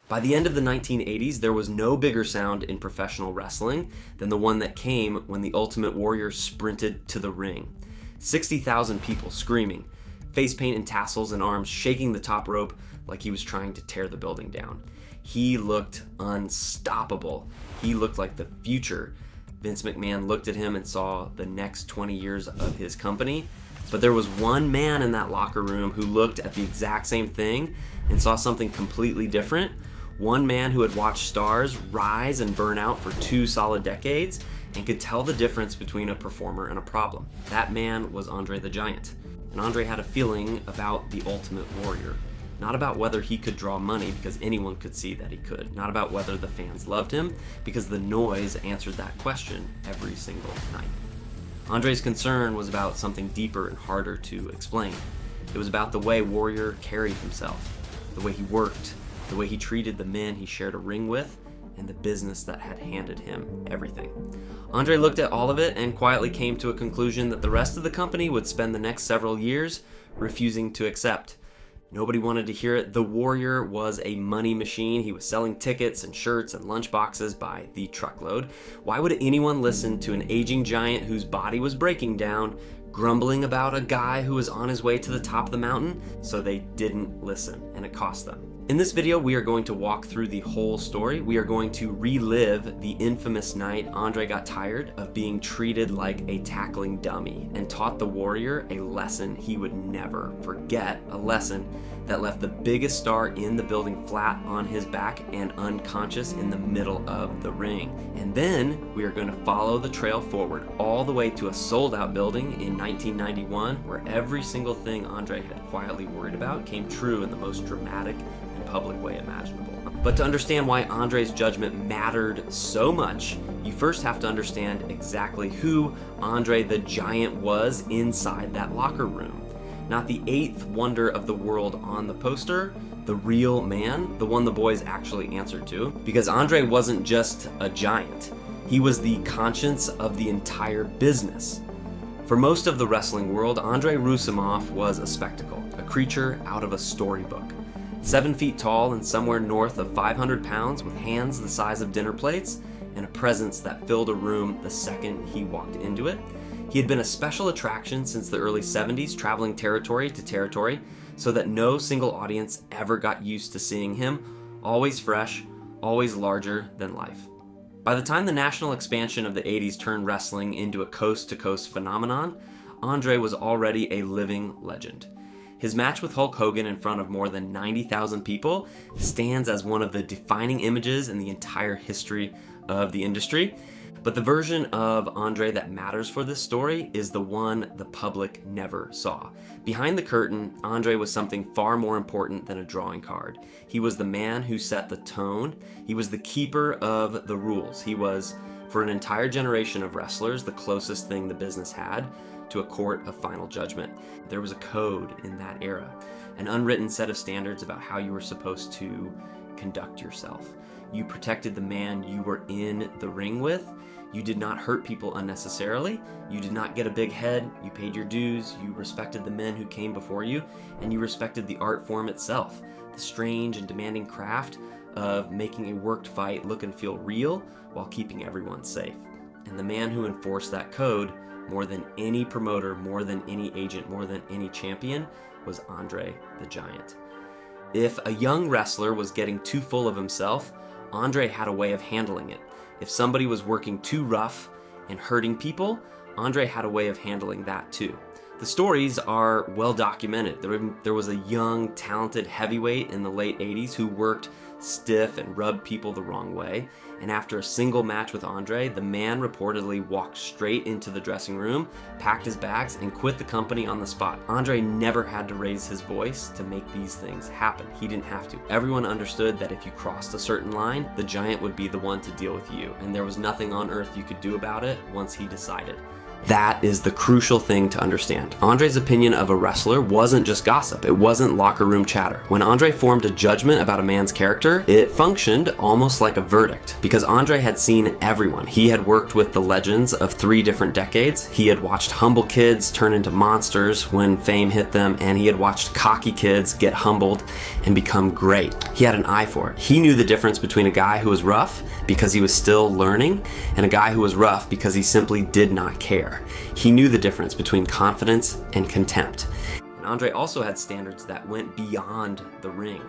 By the end of the 1980s, there was no bigger sound in professional wrestling than the one that came when the Ultimate Warrior sprinted to the ring. 60,000 people screaming, face paint and tassels and arms shaking the top rope like he was trying to tear the building down. He looked unstoppable. He looked like the future. Vince McMahon looked at him and saw the next 20 years of his company. But there was one man in that locker room who looked at the exact same thing and saw something completely different. One man who had watched stars rise and burn out for 2 solid decades and could tell the difference between a performer and a problem. That man was Andre the Giant. And Andre had a feeling about the Ultimate Warrior. Not about whether he could draw money, because anyone could see that he could. Not about whether the fans loved him, because the noise answered that question every single night. Andre's concern was about something deeper and harder to explain. It was about the way Warrior carried himself, the way he worked, the way he treated the men he shared a ring with, and the business that had handed him everything. Andre looked at all of it and quietly came to a conclusion that the rest of the company would spend the next several years refusing to accept. Nobody wanted to hear it. The Warrior was a money machine. He was selling tickets and shirts and lunchboxes by the truckload. Why would anyone listen to an aging giant whose body was breaking down, grumbling about a guy who was on his way to the top of the mountain? So they didn't listen, and it cost them. In this video, we are going to walk through the whole story. We are going to relive the infamous night Andre got tired of being treated like a tackling dummy and taught the Warrior a lesson he would never forget, a lesson that left the biggest star in the building flat on his back and unconscious in the middle of the ring. And then we are going to follow the trail forward all the way to a sold-out building in 1991 where every single thing Andre had quietly worried about came true in the most dramatic and public way imaginable. But to understand why Andre's judgment mattered so much, you first have to understand exactly who Andre the Giant was inside that locker room. Not the 8th wonder of the world on the poster, the real man, the one the boys actually answered to. Because Andre wasn't just a giant, he was the conscience of the entire business. For most of the wrestling world, Andre Roussimoff was a spectacle, a creature out of a storybook. 7 feet tall and somewhere north of 500 pounds with hands the size of dinner plates and a presence that filled a room the second he walked into it. He had been a special attraction since the early 70s, traveling territory to territory, so that no single audience ever got used to seeing him, always fresh, always larger than life. By the time the national expansion of the 80s turned wrestling into a coast-to-coast phenomenon, Andre was already a living legend. His match with Hulk Hogan in front of more than 90,000 people stands as one of the defining images in the entire history of the industry. But the version of Andre that matters for this story is the one the public never saw. Behind the curtain, Andre was something far more important than a drawing card. He was the man who set the tone. He was the keeper of the rules. He was, for an entire generation of wrestlers, the closest thing the business had to a court of final judgment. There was a code in that era, an unwritten set of standards about how you were supposed to conduct yourself. You protected the man you were in the ring with. You did not hurt people unnecessarily. You did not get a big head. You paid your dues. You respected the men who came before you, and you respected the art form itself, the strange and demanding craft of making a worked fight look and feel real while keeping everyone safe. And the man who enforced that code more than any promoter, more than any agent, more than any champion was Andre the Giant. If a young wrestler was getting too full of himself, Andre had a way of handling it. If somebody was working too rough and hurting people, Andre had a way of handling that too. The stories are well documented. There was a young, talented heavyweight in the late 80s who worked stiff and rubbed people the wrong way. And after a single match with Andre, the man reportedly walked straight into the dressing room, packed his bags, and quit the company on the spot. Andre never had to raise his voice to make these things happen. He didn't have to. Everyone understood that if you crossed a certain line, the Giant would be the one to deal with you, and there was nothing on earth you could do about it once he decided. That is the crucial thing to understand. Andre's opinion of a wrestler wasn't just gossip. It wasn't locker room chatter. When Andre formed a judgment about a man's character, it functioned almost like a verdict, because Andre had seen everyone. He had worked with the legends of 3 different decades. He had watched humble kids turn into monsters when fame hit them, and he had watched cocky kids get humbled and become great. He had an eye for it. He knew the difference between a guy who was rough because he was still learning and a guy who was rough because he simply did not care. He knew the difference between confidence and contempt. And Andre also had standards that went beyond the ring.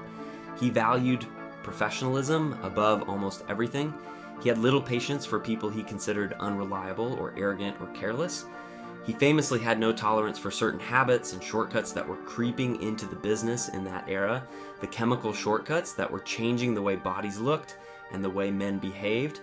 He valued professionalism above almost everything. He had little patience for people he considered unreliable or arrogant or careless. He famously had no tolerance for certain habits and shortcuts that were creeping into the business in that era, the chemical shortcuts that were changing the way bodies looked and the way men behaved.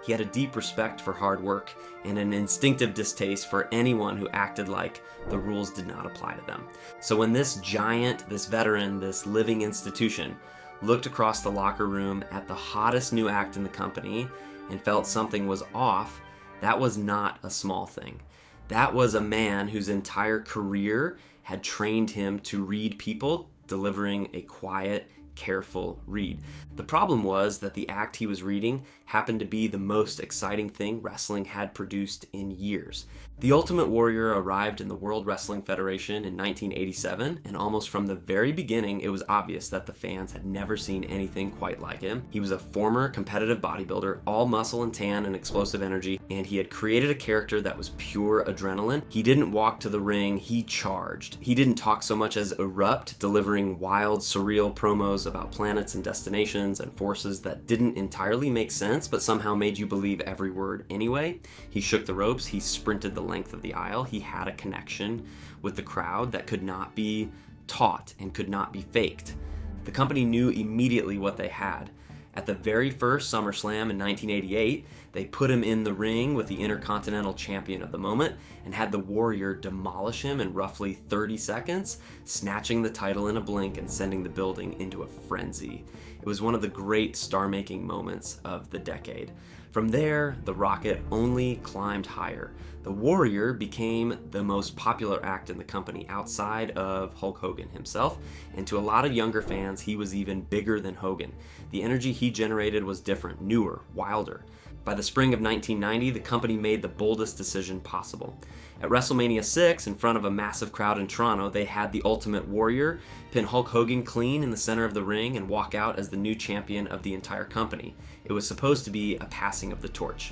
He had a deep respect for hard work and an instinctive distaste for anyone who acted like the rules did not apply to them. So when this giant, this veteran, this living institution looked across the locker room at the hottest new act in the company and felt something was off, that was not a small thing. That was a man whose entire career had trained him to read people, delivering a quiet, careful read. The problem was that the act he was reading happened to be the most exciting thing wrestling had produced in years. The Ultimate Warrior arrived in the World Wrestling Federation in 1987, and almost from the very beginning, it was obvious that the fans had never seen anything quite like him. He was a former competitive bodybuilder, all muscle and tan and explosive energy, and he had created a character that was pure adrenaline. He didn't walk to the ring, he charged. He didn't talk so much as erupt, delivering wild, surreal promos about planets and destinations and forces that didn't entirely make sense, but somehow made you believe every word anyway. He shook the ropes, he sprinted the length of the aisle, he had a connection with the crowd that could not be taught and could not be faked. The company knew immediately what they had. At the very first SummerSlam in 1988, they put him in the ring with the Intercontinental Champion of the moment and had the Warrior demolish him in roughly 30 seconds, snatching the title in a blink and sending the building into a frenzy. It was one of the great star-making moments of the decade. From there, the rocket only climbed higher. The Warrior became the most popular act in the company outside of Hulk Hogan himself, and to a lot of younger fans, he was even bigger than Hogan. The energy he generated was different, newer, wilder. By the spring of 1990, the company made the boldest decision possible. At WrestleMania 6, in front of a massive crowd in Toronto, they had the Ultimate Warrior pin Hulk Hogan clean in the center of the ring and walk out as the new champion of the entire company. It was supposed to be a passing of the torch.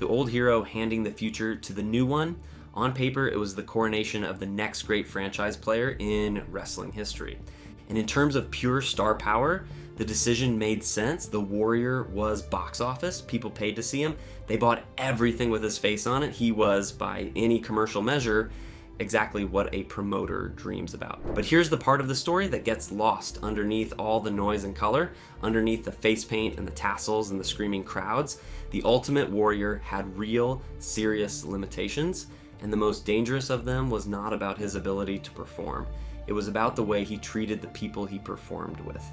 The old hero handing the future to the new one. On paper, it was the coronation of the next great franchise player in wrestling history. And in terms of pure star power, the decision made sense. The Warrior was box office. People paid to see him. They bought everything with his face on it. He was, by any commercial measure, exactly what a promoter dreams about. But here's the part of the story that gets lost underneath all the noise and color, underneath the face paint and the tassels and the screaming crowds. The Ultimate Warrior had real, serious limitations, and the most dangerous of them was not about his ability to perform. It was about the way he treated the people he performed with.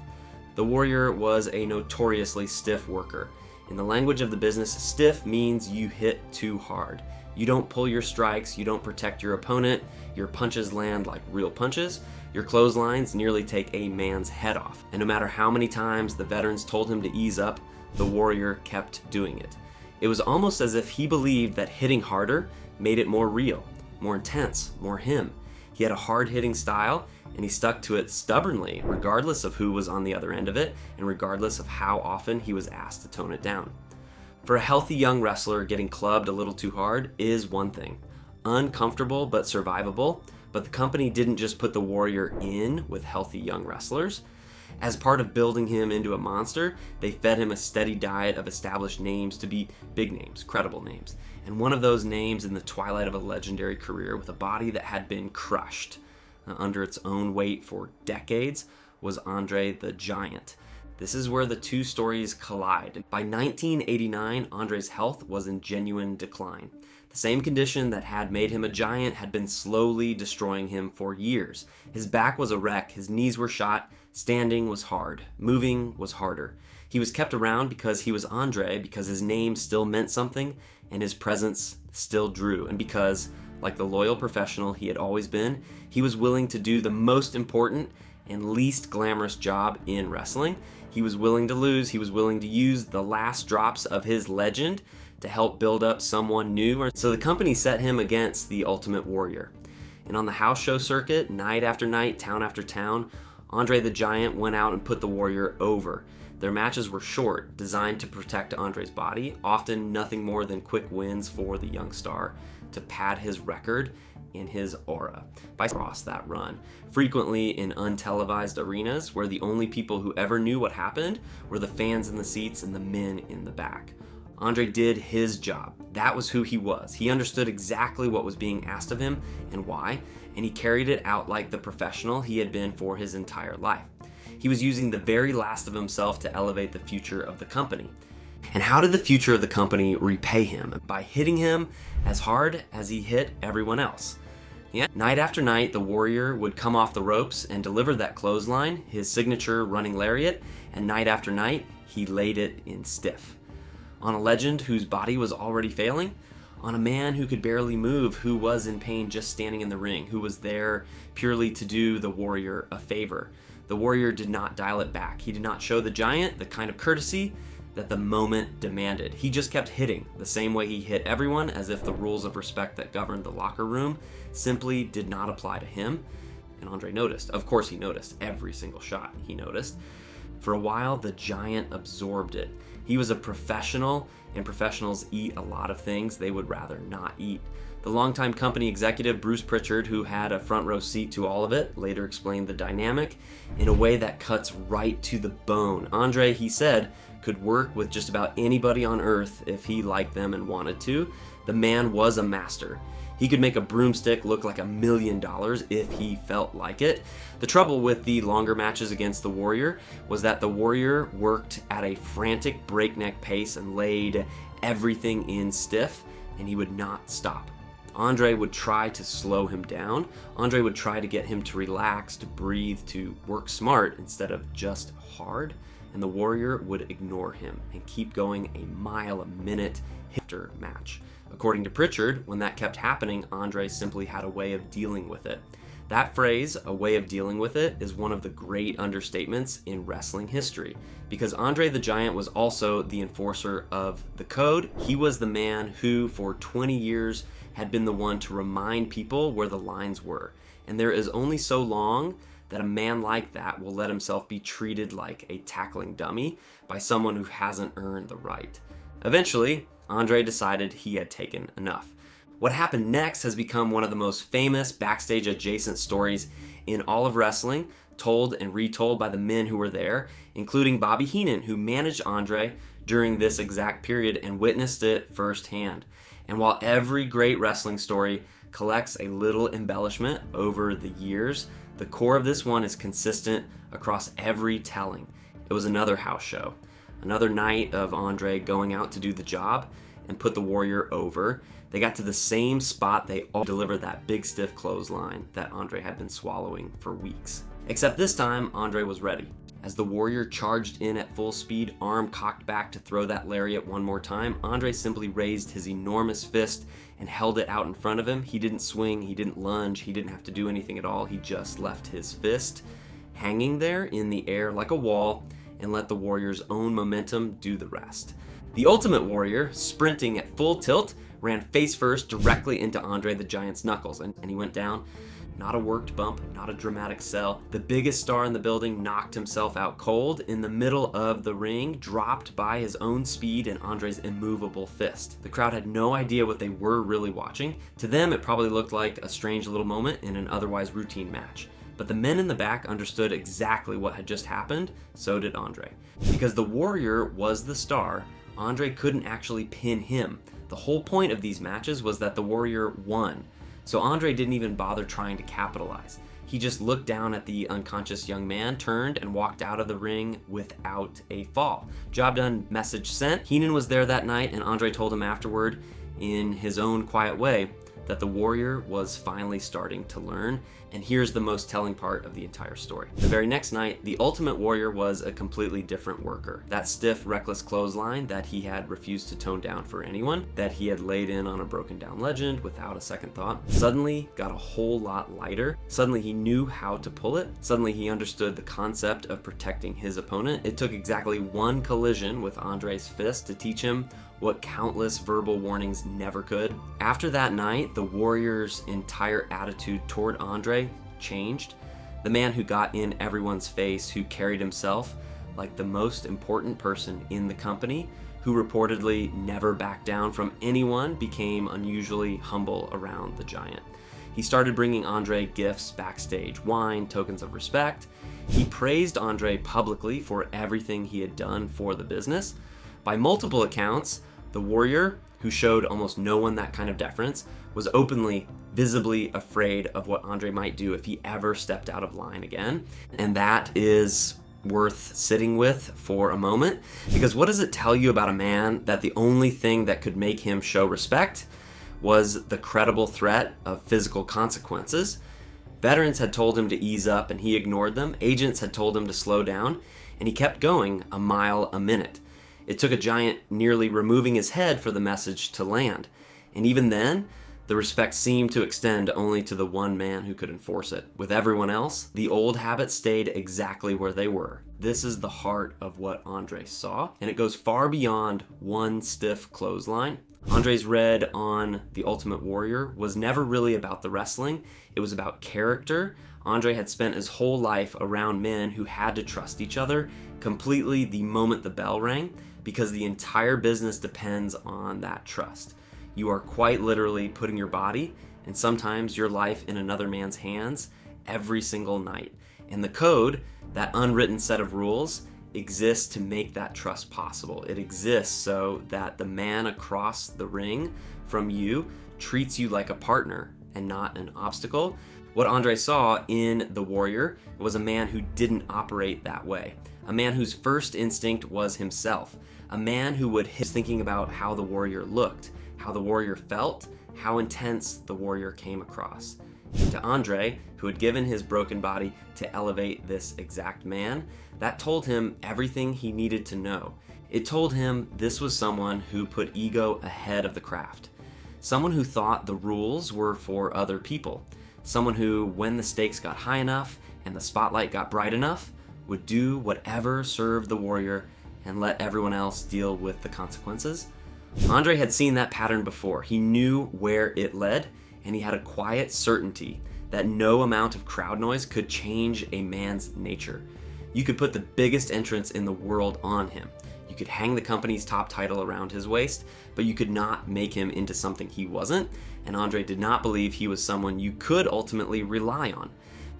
The Warrior was a notoriously stiff worker. In the language of the business, stiff means you hit too hard. You don't pull your strikes, you don't protect your opponent, your punches land like real punches, your clotheslines nearly take a man's head off. And no matter how many times the veterans told him to ease up, the Warrior kept doing it. It was almost as if he believed that hitting harder made it more real, more intense, more him. He had a hard-hitting style, and he stuck to it stubbornly, regardless of who was on the other end of it, and regardless of how often he was asked to tone it down. For a healthy young wrestler, getting clubbed a little too hard is one thing. Uncomfortable but survivable, but the company didn't just put the Warrior in with healthy young wrestlers. As part of building him into a monster, they fed him a steady diet of established names to be big names, credible names. And one of those names in the twilight of a legendary career with a body that had been crushed under its own weight for decades was Andre the Giant. This is where the two stories collide. By 1989, Andre's health was in genuine decline. The same condition that had made him a giant had been slowly destroying him for years. His back was a wreck, his knees were shot, standing was hard, moving was harder. He was kept around because he was Andre, because his name still meant something, and his presence still drew, and because, like the loyal professional he had always been, he was willing to do the most important and least glamorous job in wrestling. He was willing to lose, he was willing to use the last drops of his legend to help build up someone new. So the company set him against the Ultimate Warrior. And on the house show circuit, night after night, town after town, Andre the Giant went out and put the Warrior over. Their matches were short, designed to protect Andre's body, often nothing more than quick wins for the young star to pad his record and his aura by across that run, frequently in untelevised arenas where the only people who ever knew what happened were the fans in the seats and the men in the back. Andre did his job. That was who he was. He understood exactly what was being asked of him and why, and he carried it out like the professional he had been for his entire life. He was using the very last of himself to elevate the future of the company. And how did the future of the company repay him? By hitting him as hard as he hit everyone else. Yeah. Night after night, the Warrior would come off the ropes and deliver that clothesline, his signature running lariat, and night after night, he laid it in stiff. On a legend whose body was already failing, on a man who could barely move, who was in pain just standing in the ring, who was there purely to do the Warrior a favor. The Warrior did not dial it back. He did not show the Giant the kind of courtesy that the moment demanded. He just kept hitting the same way he hit everyone, as if the rules of respect that governed the locker room simply did not apply to him. And Andre noticed. Of course he noticed. Every single shot he noticed. For a while, the Giant absorbed it. He was a professional, and professionals eat a lot of things they would rather not eat. The longtime company executive Bruce Pritchard, who had a front row seat to all of it, later explained the dynamic in a way that cuts right to the bone. Andre, he said, could work with just about anybody on earth if he liked them and wanted to. The man was a master. He could make a broomstick look like $1 million if he felt like it. The trouble with the longer matches against the Warrior was that the Warrior worked at a frantic breakneck pace and laid everything in stiff, and he would not stop. Andre would try to slow him down. Andre would try to get him to relax, to breathe, to work smart instead of just hard. And the Warrior would ignore him and keep going a mile a minute after match. According to Pritchard, when that kept happening, Andre simply had a way of dealing with it. That phrase, a way of dealing with it, is one of the great understatements in wrestling history, because Andre the Giant was also the enforcer of the code. He was the man who, for 20 years, had been the one to remind people where the lines were. And there is only so long that a man like that will let himself be treated like a tackling dummy by someone who hasn't earned the right. Eventually, Andre decided he had taken enough. What happened next has become one of the most famous backstage adjacent stories in all of wrestling, told and retold by the men who were there, including Bobby Heenan, who managed Andre during this exact period and witnessed it firsthand. And while every great wrestling story collects a little embellishment over the years, the core of this one is consistent across every telling. It was another house show. Another night of Andre going out to do the job and put the Warrior over. They got to the same spot. They all delivered that big stiff clothesline that Andre had been swallowing for weeks. Except this time, Andre was ready. As the Warrior charged in at full speed, arm cocked back to throw that lariat one more time, Andre simply raised his enormous fist and held it out in front of him. He didn't swing, he didn't lunge, he didn't have to do anything at all. He just left his fist hanging there in the air like a wall and let the Warrior's own momentum do the rest. The Ultimate Warrior, sprinting at full tilt, ran face first directly into Andre the Giant's knuckles, and he went down. Not a worked bump, not a dramatic sell. The biggest star in the building knocked himself out cold in the middle of the ring, dropped by his own speed and Andre's immovable fist. The crowd had no idea what they were really watching. To them, it probably looked like a strange little moment in an otherwise routine match. But the men in the back understood exactly what had just happened, so did Andre. Because the Warrior was the star, Andre couldn't actually pin him. The whole point of these matches was that the Warrior won. So Andre didn't even bother trying to capitalize. He just looked down at the unconscious young man, turned, and walked out of the ring without a fall. Job done, message sent. Heenan was there that night, and Andre told him afterward, in his own quiet way, that the Warrior was finally starting to learn. And here's the most telling part of the entire story. The very next night, the Ultimate Warrior was a completely different worker. That stiff, reckless clothesline that he had refused to tone down for anyone, that he had laid in on a broken down legend without a second thought, suddenly got a whole lot lighter. Suddenly he knew how to pull it. Suddenly he understood the concept of protecting his opponent. It took exactly one collision with Andre's fist to teach him what countless verbal warnings never could. After that night, the Warrior's entire attitude toward Andre changed. The man who got in everyone's face, who carried himself like the most important person in the company, who reportedly never backed down from anyone, became unusually humble around the Giant. He started bringing Andre gifts backstage, wine, tokens of respect. He praised Andre publicly for everything he had done for the business. By multiple accounts, the Warrior, who showed almost no one that kind of deference, was openly, visibly afraid of what Andre might do if he ever stepped out of line again. And that is worth sitting with for a moment, because what does it tell you about a man that the only thing that could make him show respect was the credible threat of physical consequences? Veterans had told him to ease up and he ignored them. Agents had told him to slow down and he kept going a mile a minute. It took a Giant nearly removing his head for the message to land. And even then, the respect seemed to extend only to the one man who could enforce it. With everyone else, the old habits stayed exactly where they were. This is the heart of what Andre saw, and it goes far beyond one stiff clothesline. Andre's read on The Ultimate Warrior was never really about the wrestling. It was about character. Andre had spent his whole life around men who had to trust each other completely the moment the bell rang, because the entire business depends on that trust. You are quite literally putting your body and sometimes your life in another man's hands every single night. And the code, that unwritten set of rules, exists to make that trust possible. It exists so that the man across the ring from you treats you like a partner and not an obstacle. What Andre saw in the Warrior was a man who didn't operate that way. A man whose first instinct was himself. A man who would hit thinking about how the Warrior looked, how the Warrior felt, how intense the Warrior came across. To Andre, who had given his broken body to elevate this exact man, that told him everything he needed to know. It told him this was someone who put ego ahead of the craft. Someone who thought the rules were for other people. Someone who, when the stakes got high enough and the spotlight got bright enough, would do whatever served the Warrior and let everyone else deal with the consequences. Andre had seen that pattern before. He knew where it led, and he had a quiet certainty that no amount of crowd noise could change a man's nature. You could put the biggest entrance in the world on him. You could hang the company's top title around his waist, but you could not make him into something he wasn't, and Andre did not believe he was someone you could ultimately rely on.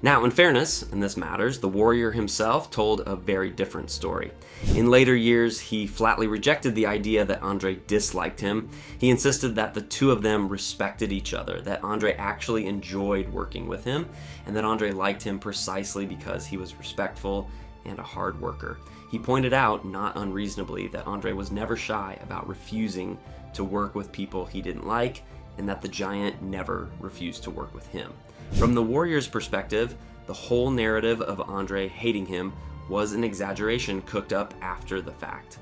Now, in fairness, and this matters, the Warrior himself told a very different story. In later years, he flatly rejected the idea that Andre disliked him. He insisted that the two of them respected each other, that Andre actually enjoyed working with him, and that Andre liked him precisely because he was respectful and a hard worker. He pointed out, not unreasonably, that Andre was never shy about refusing to work with people he didn't like, and that the Giant never refused to work with him. From the Warrior's perspective, the whole narrative of Andre hating him was an exaggeration cooked up after the fact.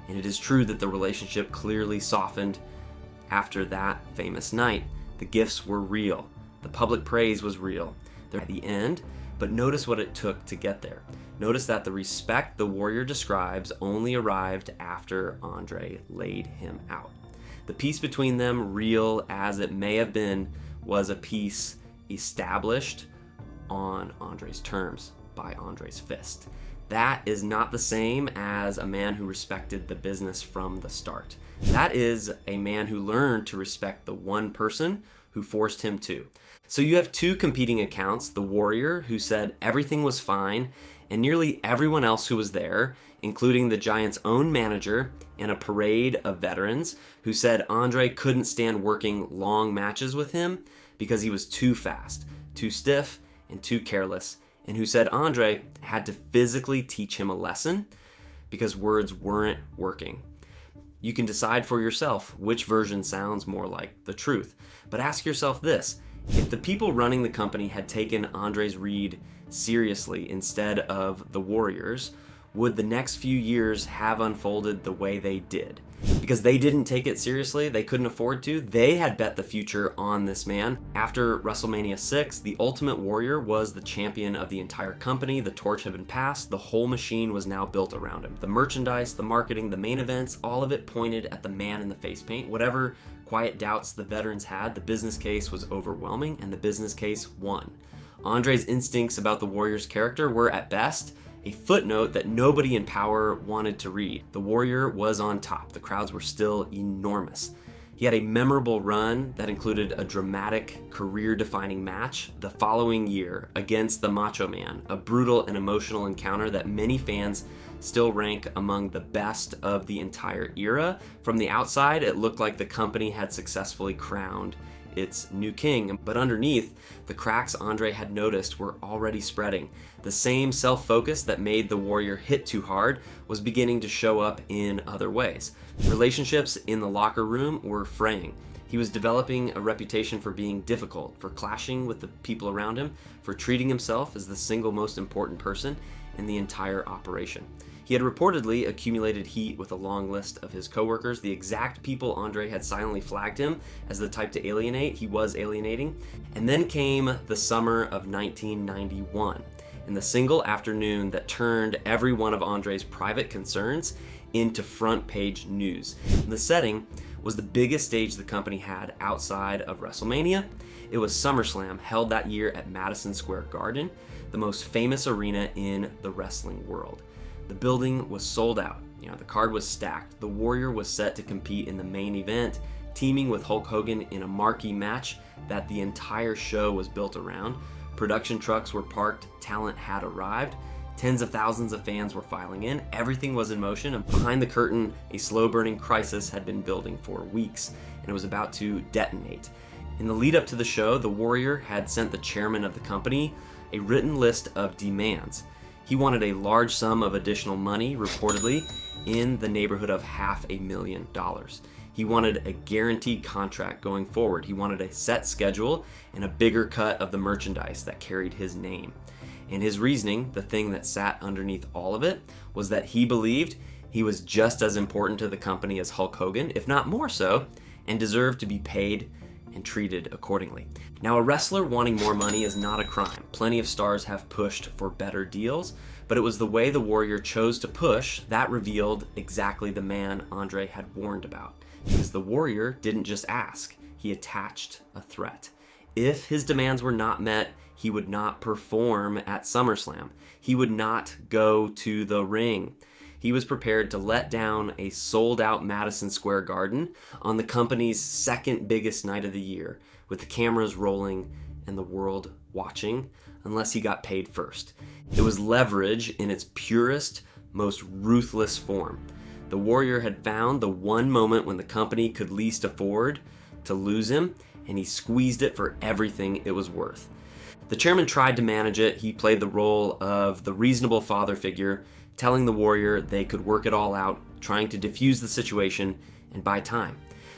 And it is true that the relationship clearly softened after that famous night. The gifts were real. The public praise was real. They're at the end, but notice what it took to get there. Notice that the respect the Warrior describes only arrived after Andre laid him out. The peace between them, real as it may have been, was a peace established on Andre's terms, by Andre's fist. That is not the same as a man who respected the business from the start. That is a man who learned to respect the one person who forced him to. So you have two competing accounts, the Warrior, who said everything was fine, and nearly everyone else who was there, including the Giant's own manager and a parade of veterans, who said Andre couldn't stand working long matches with him because he was too fast, too stiff, and too careless, and who said Andre had to physically teach him a lesson because words weren't working. You can decide for yourself which version sounds more like the truth, but ask yourself this: if the people running the company had taken Andre's read seriously instead of the Warriors, would the next few years have unfolded the way they did? Because they didn't take it seriously, they couldn't afford to, they had bet the future on this man. After WrestleMania 6, the Ultimate Warrior was the champion of the entire company, the torch had been passed, the whole machine was now built around him. The merchandise, the marketing, the main events, all of it pointed at the man in the face paint. Whatever quiet doubts the veterans had, the business case was overwhelming, and the business case won. Andre's instincts about the Warrior's character were, at best, a footnote that nobody in power wanted to read. The Warrior was on top. The crowds were still enormous. He had a memorable run that included a dramatic, career-defining match the following year against the Macho Man, a brutal and emotional encounter that many fans still rank among the best of the entire era. From the outside, it looked like the company had successfully crowned its new king, but underneath, the cracks Andre had noticed were already spreading. The same self-focus that made the Warrior hit too hard was beginning to show up in other ways. Relationships in the locker room were fraying. He was developing a reputation for being difficult, for clashing with the people around him, for treating himself as the single most important person in the entire operation. He had reportedly accumulated heat with a long list of his coworkers, the exact people Andre had silently flagged him as the type to alienate. He was alienating. And then came the summer of 1991, and the single afternoon that turned every one of Andre's private concerns into front page news. And the setting was the biggest stage the company had outside of WrestleMania. It was SummerSlam, held that year at Madison Square Garden, the most famous arena in the wrestling world. The building was sold out. The card was stacked. The Warrior was set to compete in the main event, teaming with Hulk Hogan in a marquee match that the entire show was built around. Production trucks were parked, talent had arrived, tens of thousands of fans were filing in, everything was in motion, and behind the curtain, a slow-burning crisis had been building for weeks, and it was about to detonate. In the lead up to the show, the Warrior had sent the chairman of the company a written list of demands. He wanted a large sum of additional money, reportedly in the neighborhood of $500,000. He wanted a guaranteed contract going forward. He wanted a set schedule and a bigger cut of the merchandise that carried his name. And his reasoning, the thing that sat underneath all of it, was that he believed he was just as important to the company as Hulk Hogan, if not more so, and deserved to be paid and treated accordingly. Now, a wrestler wanting more money is not a crime. Plenty of stars have pushed for better deals, but it was the way the Warrior chose to push that revealed exactly the man Andre had warned about. Because the Warrior didn't just ask, he attached a threat. If his demands were not met, he would not perform at SummerSlam. He would not go to the ring. He was prepared to let down a sold-out Madison Square Garden on the company's second biggest night of the year, with the cameras rolling and the world watching, unless he got paid first. It was leverage in its purest, most ruthless form. The Warrior had found the one moment when the company could least afford to lose him, and he squeezed it for everything it was worth. The chairman tried to manage it. He played the role of the reasonable father figure, telling the Warrior they could work it all out, trying to defuse the situation and buy time.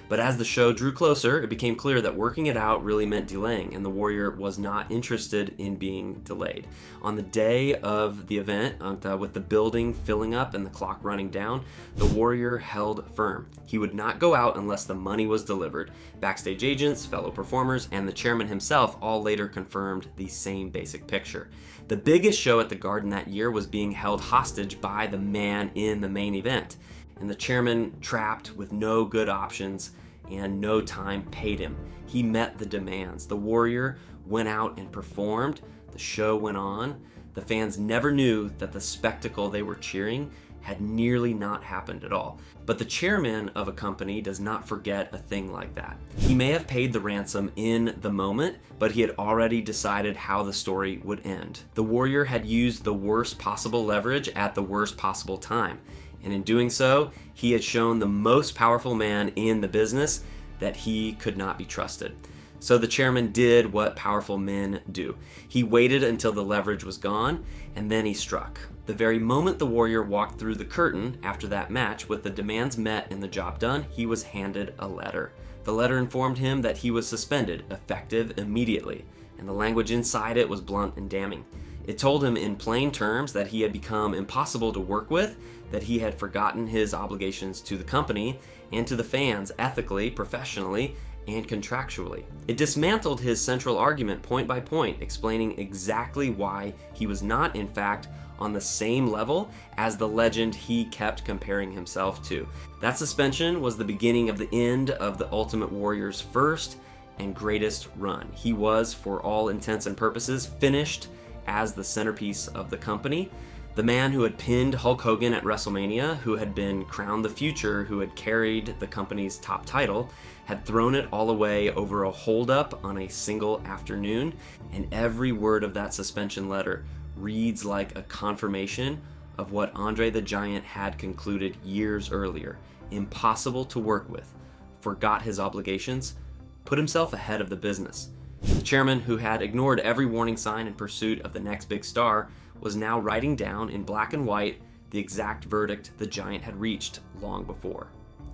But as the show drew closer, it became clear that working it out really meant delaying, and the Warrior was not interested in being delayed. On the day of the event, with the building filling up and the clock running down, the Warrior held firm. He would not go out unless the money was delivered. Backstage agents, fellow performers, and the chairman himself all later confirmed the same basic picture. The biggest show at the Garden that year was being held hostage by the man in the main event, and the chairman, trapped with no good options and no time, paid him. He met the demands. The Warrior went out and performed. The show went on. The fans never knew that the spectacle they were cheering had nearly not happened at all. But the chairman of a company does not forget a thing like that. He may have paid the ransom in the moment, but he had already decided how the story would end. The Warrior had used the worst possible leverage at the worst possible time. And in doing so, he had shown the most powerful man in the business that he could not be trusted. So the chairman did what powerful men do. He waited until the leverage was gone, and then he struck. The very moment the Warrior walked through the curtain after that match with the demands met and the job done, he was handed a letter. The letter informed him that he was suspended, effective immediately, and the language inside it was blunt and damning. It told him in plain terms that he had become impossible to work with, that he had forgotten his obligations to the company and to the fans ethically, professionally, and contractually. It dismantled his central argument point by point, explaining exactly why he was not, in fact, on the same level as the legend he kept comparing himself to. That suspension was the beginning of the end of the Ultimate Warrior's first and greatest run. He was, for all intents and purposes, finished as the centerpiece of the company. The man who had pinned Hulk Hogan at WrestleMania, who had been crowned the future, who had carried the company's top title, had thrown it all away over a holdup on a single afternoon, and every word of that suspension letter reads like a confirmation of what Andre the Giant had concluded years earlier. Impossible to work with, forgot his obligations, put himself ahead of the business. The chairman, who had ignored every warning sign in pursuit of the next big star, was now writing down in black and white the exact verdict the Giant had reached long before.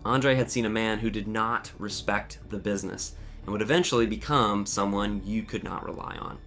Andre had seen a man who did not respect the business and would eventually become someone you could not rely on.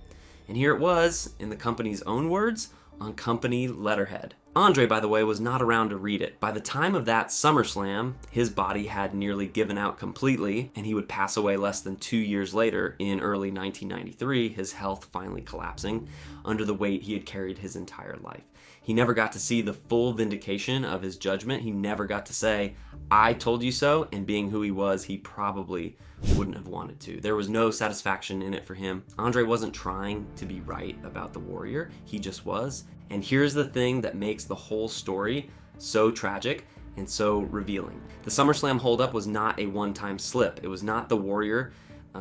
And here it was, in the company's own words, on company letterhead. Andre, by the way, was not around to read it. By the time of that SummerSlam, his body had nearly given out completely, and he would pass away less than 2 years later in early 1993, his health finally collapsing under the weight he had carried his entire life. He never got to see the full vindication of his judgment. He never got to say, "I told you so," and being who he was, he probably wouldn't have wanted to. There was no satisfaction in it for him. Andre wasn't trying to be right about the Warrior. He just was. And here's the thing that makes the whole story so tragic and so revealing. The SummerSlam holdup was not a one-time slip. It was not the Warrior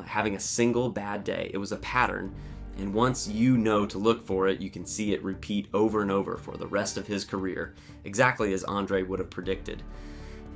having a single bad day. It was a pattern. And once you know to look for it, you can see it repeat over and over for the rest of his career, exactly as Andre would have predicted.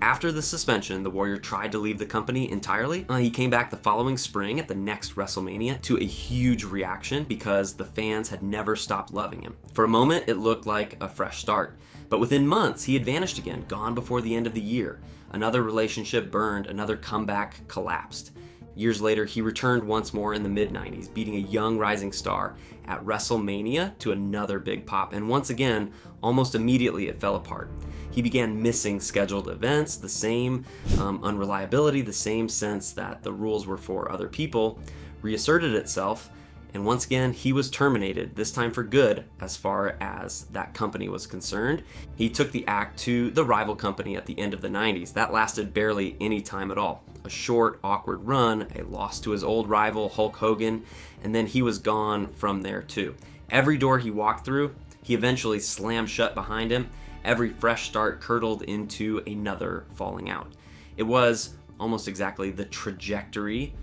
After the suspension, the Warrior tried to leave the company entirely. He came back the following spring at the next WrestleMania to a huge reaction because the fans had never stopped loving him. For a moment, it looked like a fresh start. But within months, he had vanished again, gone before the end of the year. Another relationship burned, another comeback collapsed. Years later, he returned once more in the mid-90s, beating a young rising star at WrestleMania to another big pop, and once again, almost immediately it fell apart. He began missing scheduled events, the same unreliability, the same sense that the rules were for other people, reasserted itself, and once again, he was terminated, this time for good as far as that company was concerned. He took the act to the rival company at the end of the 90s. That lasted barely any time at all. A short, awkward run, a loss to his old rival, Hulk Hogan, and then he was gone from there too. Every door he walked through, he eventually slammed shut behind him. Every fresh start curdled into another falling out. It was almost exactly the trajectory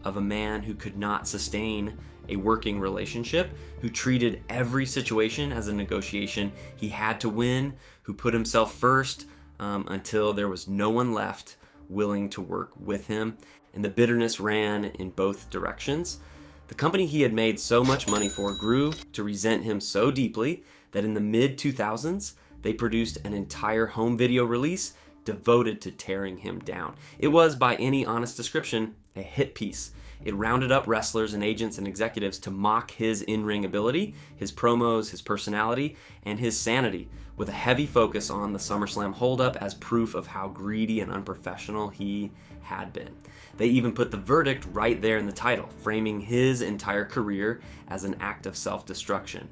of a man who could not sustain a working relationship, who treated every situation as a negotiation he had to win, who put himself first until there was no one left willing to work with him, and the bitterness ran in both directions. The company he had made so much money for grew to resent him so deeply that in the mid-2000s, they produced an entire home video release devoted to tearing him down. It was, by any honest description, a hit piece. It rounded up wrestlers and agents and executives to mock his in-ring ability, his promos, his personality, and his sanity, with a heavy focus on the SummerSlam holdup as proof of how greedy and unprofessional he had been. They even put the verdict right there in the title, framing his entire career as an act of self-destruction.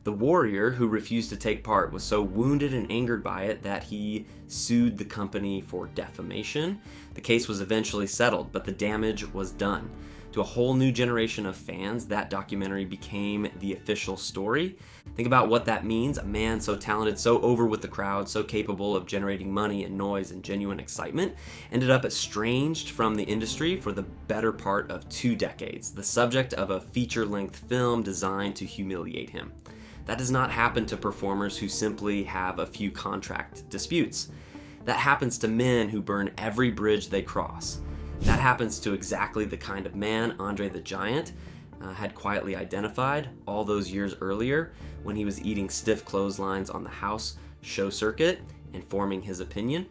The Warrior, who refused to take part, was so wounded and angered by it that he sued the company for defamation. The case was eventually settled, but the damage was done. To a whole new generation of fans, that documentary became the official story. Think about what that means. A man so talented, so over with the crowd, so capable of generating money and noise and genuine excitement, ended up estranged from the industry for the better part of 2 decades, the subject of a feature-length film designed to humiliate him. That does not happen to performers who simply have a few contract disputes. That happens to men who burn every bridge they cross. That happens to exactly the kind of man Andre the Giant had quietly identified all those years earlier when he was eating stiff clotheslines on the house show circuit and forming his opinion.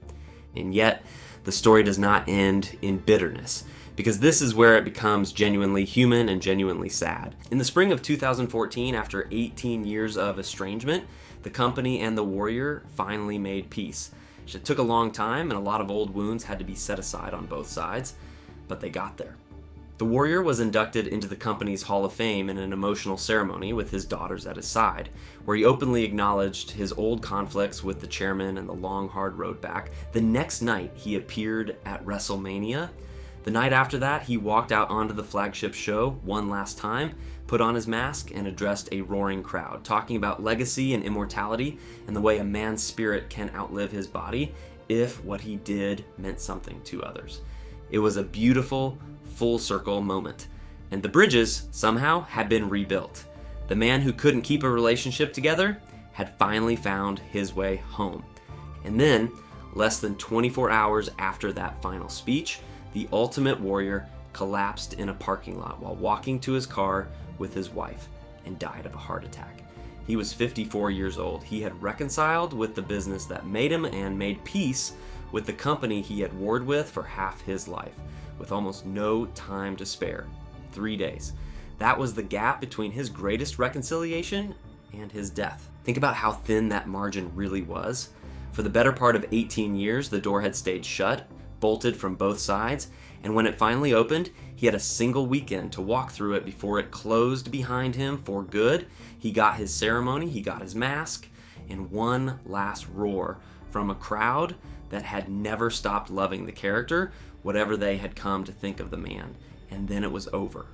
And yet, the story does not end in bitterness, because this is where it becomes genuinely human and genuinely sad. In the spring of 2014, after 18 years of estrangement, the company and the Warrior finally made peace. It took a long time, and a lot of old wounds had to be set aside on both sides, but they got there. The Warrior was inducted into the company's Hall of Fame in an emotional ceremony with his daughters at his side, where he openly acknowledged his old conflicts with the chairman and the long, hard road back. The next night, he appeared at WrestleMania. The night after that, he walked out onto the flagship show one last time, put on his mask, and addressed a roaring crowd, talking about legacy and immortality and the way a man's spirit can outlive his body if what he did meant something to others. It was a beautiful, full circle moment, and the bridges somehow had been rebuilt. The man who couldn't keep a relationship together had finally found his way home. And then, less than 24 hours after that final speech, the Ultimate Warrior collapsed in a parking lot while walking to his car with his wife and died of a heart attack. He was 54 years old. He had reconciled with the business that made him and made peace with the company he had warred with for half his life, with almost no time to spare. 3 days. That was the gap between his greatest reconciliation and his death. Think about how thin that margin really was. For the better part of 18 years, the door had stayed shut, bolted from both sides, and when it finally opened, he had a single weekend to walk through it before it closed behind him for good. He got his ceremony, he got his mask, and one last roar from a crowd that had never stopped loving the character, whatever they had come to think of the man. And then it was over.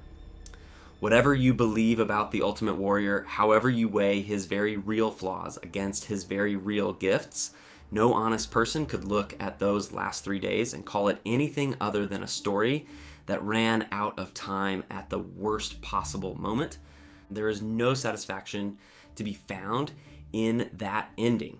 Whatever you believe about the Ultimate Warrior, however you weigh his very real flaws against his very real gifts, no honest person could look at those last 3 days and call it anything other than a story that ran out of time at the worst possible moment. There is no satisfaction to be found in that ending.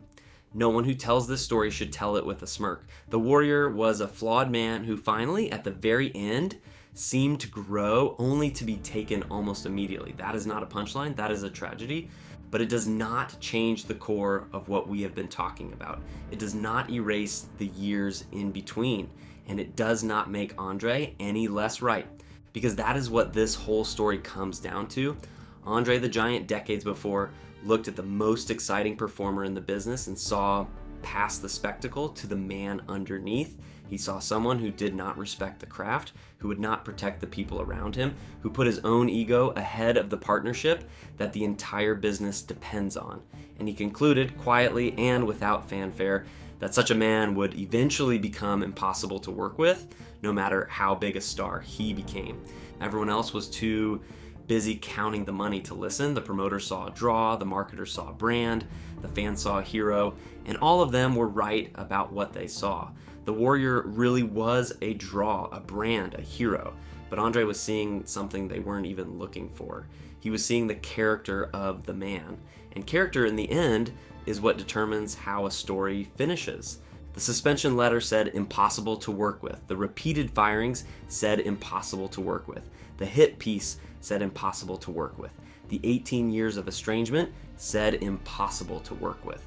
No one who tells this story should tell it with a smirk. The Warrior was a flawed man who finally, at the very end, seemed to grow only to be taken almost immediately. That is not a punchline, that is a tragedy, but it does not change the core of what we have been talking about. It does not erase the years in between, and it does not make Andre any less right, because that is what this whole story comes down to. Andre the Giant, decades before, looked at the most exciting performer in the business and saw past the spectacle to the man underneath. He saw someone who did not respect the craft, who would not protect the people around him, who put his own ego ahead of the partnership that the entire business depends on. And he concluded, quietly and without fanfare, that such a man would eventually become impossible to work with, no matter how big a star he became. Everyone else was too busy counting the money to listen. The promoter saw a draw, the marketer saw a brand, the fans saw a hero, and all of them were right about what they saw. The Warrior really was a draw, a brand, a hero, but Andre was seeing something they weren't even looking for. He was seeing the character of the man, and character in the end is what determines how a story finishes. The suspension letter said impossible to work with. The repeated firings said impossible to work with. The hit piece said impossible to work with. The 18 years of estrangement said impossible to work with.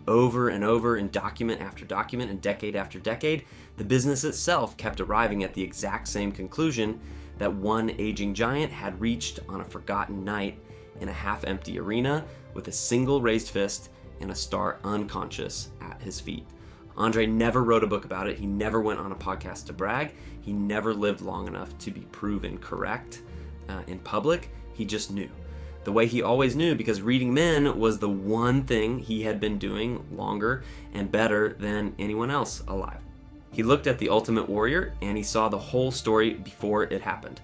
Over and over in document after document and decade after decade, the business itself kept arriving at the exact same conclusion that one aging giant had reached on a forgotten night in a half-empty arena with a single raised fist and a star unconscious at his feet. Andre never wrote a book about it. He never went on a podcast to brag. He never lived long enough to be proven correct in public. He just knew. The way he always knew, because reading men was the one thing he had been doing longer and better than anyone else alive. He looked at the Ultimate Warrior and he saw the whole story before it happened.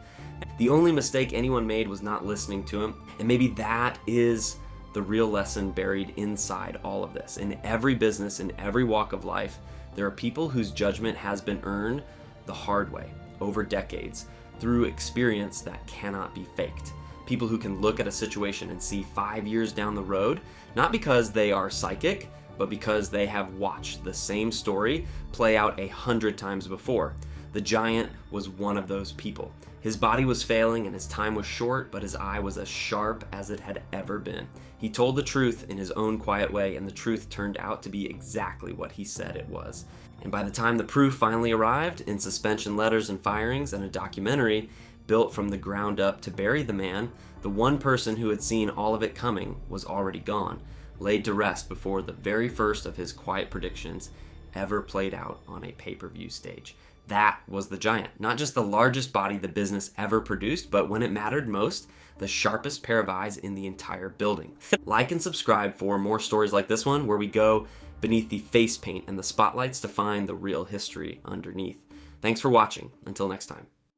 The only mistake anyone made was not listening to him, and maybe that is the real lesson buried inside all of this. In every business, in every walk of life, there are people whose judgment has been earned the hard way, over decades, through experience that cannot be faked. People who can look at a situation and see 5 years down the road, not because they are psychic, but because they have watched the same story play out 100 times before. The Giant was one of those people. His body was failing and his time was short, but his eye was as sharp as it had ever been. He told the truth in his own quiet way, and the truth turned out to be exactly what he said it was. And by the time the proof finally arrived, in suspension letters and firings and a documentary built from the ground up to bury the man, the one person who had seen all of it coming was already gone, laid to rest before the very first of his quiet predictions ever played out on a pay-per-view stage. That was the Giant. Not just the largest body the business ever produced, but when it mattered most, the sharpest pair of eyes in the entire building. Like and subscribe for more stories like this one, where we go beneath the face paint and the spotlights to find the real history underneath. Thanks for watching. Until next time.